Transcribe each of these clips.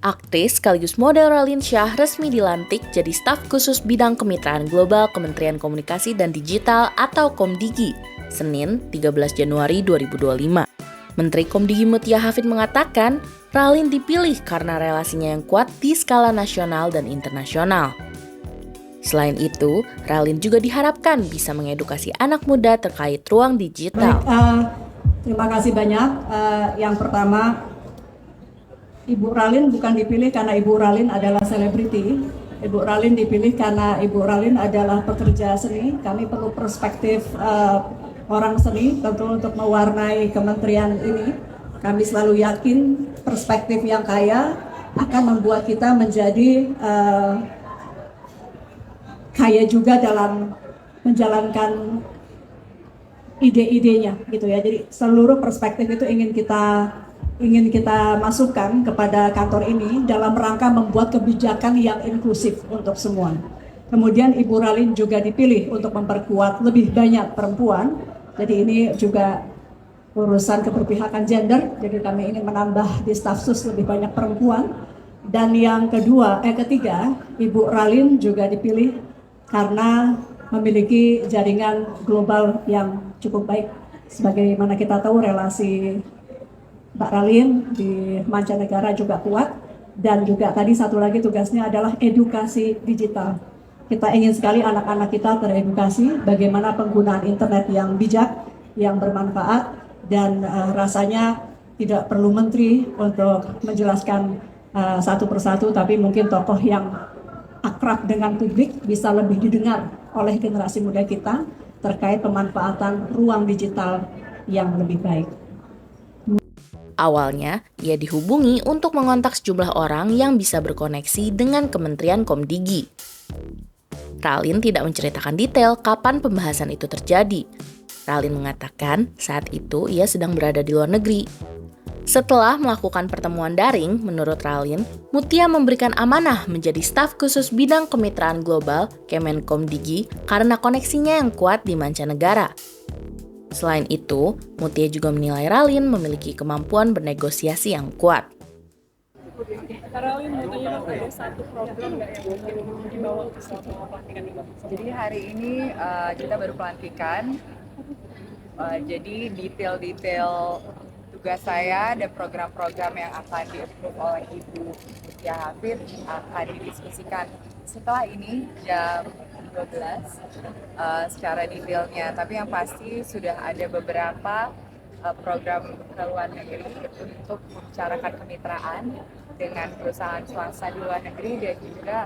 Aktris sekaligus model Raline Shah resmi dilantik jadi staf khusus bidang kemitraan global Kementerian Komunikasi dan Digital atau Komdigi, Senin 13 Januari 2025. Menteri Komdigi Mutia Hafid mengatakan, Raline dipilih karena relasinya yang kuat di skala nasional dan internasional. Selain itu, Raline juga diharapkan bisa mengedukasi anak muda terkait ruang digital. Terima kasih banyak. Yang pertama, Ibu Raline bukan dipilih karena Ibu Raline adalah selebriti. Ibu Raline dipilih karena Ibu Raline adalah pekerja seni. Kami perlu perspektif orang seni tentu untuk mewarnai kementerian ini. Kami selalu yakin perspektif yang kaya akan membuat kita menjadi kaya juga dalam menjalankan ide-idenya gitu ya. Jadi seluruh perspektif itu ingin kita masukkan kepada kantor ini dalam rangka membuat kebijakan yang inklusif untuk semua. Kemudian Ibu Raline juga dipilih untuk memperkuat lebih banyak perempuan. Jadi ini juga urusan keberpihakan gender. Jadi kami ingin menambah di staf sus lebih banyak perempuan. Dan yang ketiga, Ibu Raline juga dipilih karena memiliki jaringan global yang cukup baik. Sebagaimana kita tahu relasi Mbak Raline di mancanegara juga kuat, dan juga tadi satu lagi tugasnya adalah edukasi digital. Kita ingin sekali anak-anak kita teredukasi bagaimana penggunaan internet yang bijak, yang bermanfaat, dan rasanya tidak perlu menteri untuk menjelaskan satu persatu, tapi mungkin tokoh yang akrab dengan publik bisa lebih didengar oleh generasi muda kita terkait pemanfaatan ruang digital yang lebih baik. Awalnya, ia dihubungi untuk mengontak sejumlah orang yang bisa berkoneksi dengan Kementerian Komdigi. Raline tidak menceritakan detail kapan pembahasan itu terjadi. Raline mengatakan saat itu ia sedang berada di luar negeri. Setelah melakukan pertemuan daring, menurut Raline, Mutia memberikan amanah menjadi staf khusus bidang kemitraan global Kemenkomdigi karena koneksinya yang kuat di mancanegara. Selain itu, Mutia juga menilai Raline memiliki kemampuan bernegosiasi yang kuat. Raline, mau tanya ada satu program nggak yang mungkin dibawa ke selama pelantikan ini? Jadi hari ini kita baru pelantikan. Jadi detail-detail tugas saya dan program-program yang akan di-approve oleh Ibu Mutia Hafid akan didiskusikan setelah ini jam 12 secara detailnya. Tapi yang pasti sudah ada beberapa program ke luar negeri untuk membicarakan kemitraan dengan perusahaan swasta di luar negeri dan juga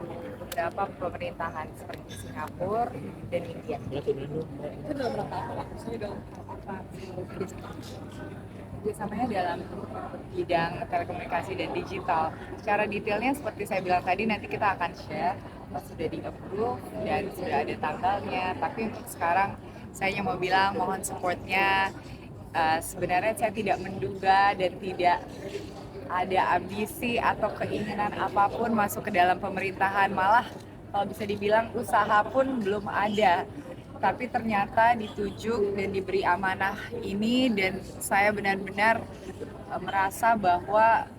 beberapa pemerintahan seperti Singapura dan India. Itu dalam rangka apa? Maksudnya dalam rangka apa? Kerjasamanya dalam bidang telekomunikasi dan digital. Secara detailnya seperti saya bilang tadi, nanti kita akan share pas sudah di-approve dan sudah ada tanggalnya. Tapi untuk sekarang saya hanya mau bilang mohon supportnya. Sebenarnya saya tidak menduga dan tidak ada ambisi atau keinginan apapun masuk ke dalam pemerintahan. Malah kalau bisa dibilang usaha pun belum ada. Tapi ternyata ditujuk dan diberi amanah ini, dan saya benar-benar merasa bahwa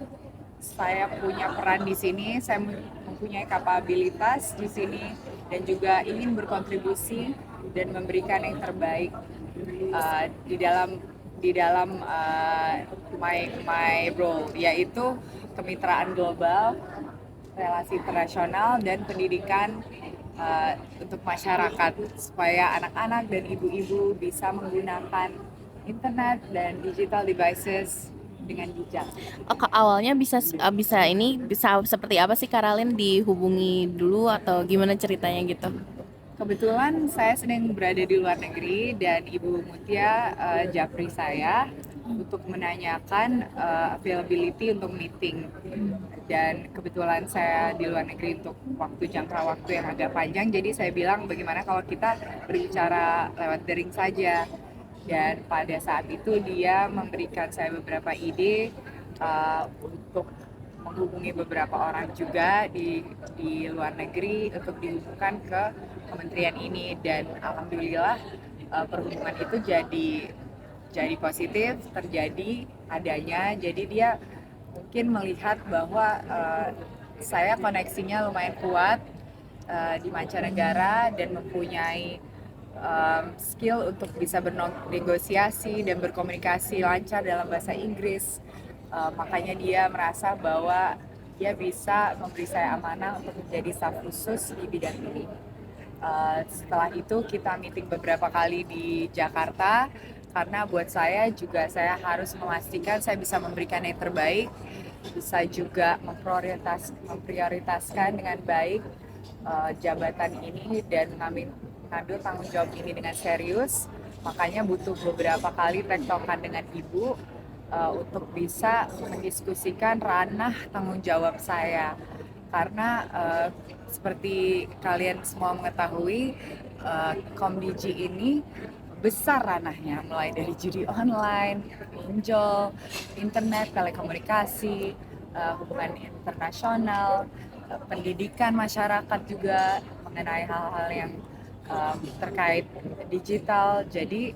saya punya peran di sini, saya mempunyai kapabilitas di sini dan juga ingin berkontribusi dan memberikan yang terbaik di dalam my role, yaitu kemitraan global, relasi internasional, dan pendidikan untuk masyarakat supaya anak-anak dan ibu-ibu bisa menggunakan internet dan digital devices dengan bijak. Awalnya bisa seperti apa sih Raline, dihubungi dulu atau gimana ceritanya gitu? Kebetulan saya sedang berada di luar negeri dan Ibu Mutia japri saya untuk menanyakan availability untuk meeting. Dan kebetulan saya di luar negeri untuk jangka waktu yang agak panjang, jadi saya bilang bagaimana kalau kita berbicara lewat daring saja. Dan pada saat itu dia memberikan saya beberapa ide untuk menghubungi beberapa orang juga di luar negeri untuk dihubungkan ke kementerian ini, dan alhamdulillah perhubungan itu jadi positif, terjadi adanya. Jadi dia mungkin mungkin melihat bahwa saya koneksinya lumayan kuat di mancanegara dan mempunyai skill untuk bisa bernegosiasi dan berkomunikasi lancar dalam bahasa Inggris. Makanya dia merasa bahwa dia bisa memberi saya amanah untuk menjadi staf khusus di bidang ini. Setelah itu kita meeting beberapa kali di Jakarta, karena buat saya juga saya harus memastikan saya bisa memberikan yang terbaik, bisa juga memprioritaskan dengan baik jabatan ini dan ngambil tanggung jawab ini dengan serius. Makanya butuh beberapa kali tektokan dengan ibu untuk bisa mendiskusikan ranah tanggung jawab saya. Karena seperti kalian semua mengetahui, Komdigi ini besar ranahnya, mulai dari judi online, pinjol, internet, telekomunikasi, hubungan internasional, pendidikan masyarakat juga mengenai hal-hal yang terkait digital. Jadi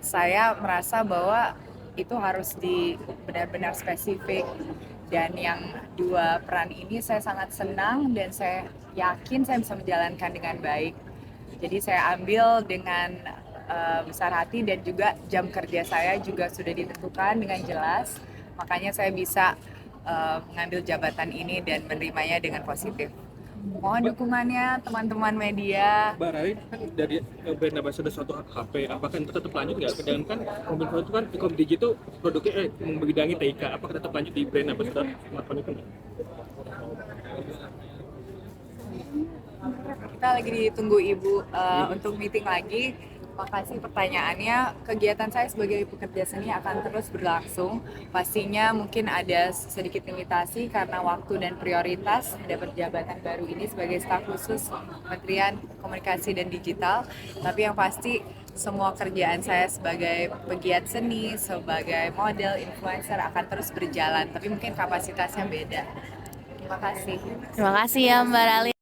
saya merasa bahwa itu harus benar-benar spesifik, dan yang dua peran ini saya sangat senang dan saya yakin saya bisa menjalankan dengan baik. Jadi saya ambil dengan besar hati, dan juga jam kerja saya juga sudah ditentukan dengan jelas. Makanya saya bisa mengambil jabatan ini dan menerimanya dengan positif. Mohon dukungannya teman-teman media. Mbak Rari, kan dari brand ambassador suatu HP, apakah itu tetap lanjut nggak? Sedangkan kan Kominfo itu kan Komdigi itu produknya membidangi TIK, apakah tetap lanjut di brand ambassador smartphone itu nggak? Kita lagi ditunggu Ibu untuk meeting lagi. Makasih pertanyaannya. Kegiatan saya sebagai pekerja seni akan terus berlangsung. Pastinya mungkin ada sedikit limitasi karena waktu dan prioritas dapat jabatan baru ini sebagai staf khusus Kementerian Komunikasi dan Digital. Tapi yang pasti semua kerjaan saya sebagai pegiat seni, sebagai model, influencer akan terus berjalan. Tapi mungkin kapasitasnya beda. Terima kasih. Terima kasih ya Mbak Ralin.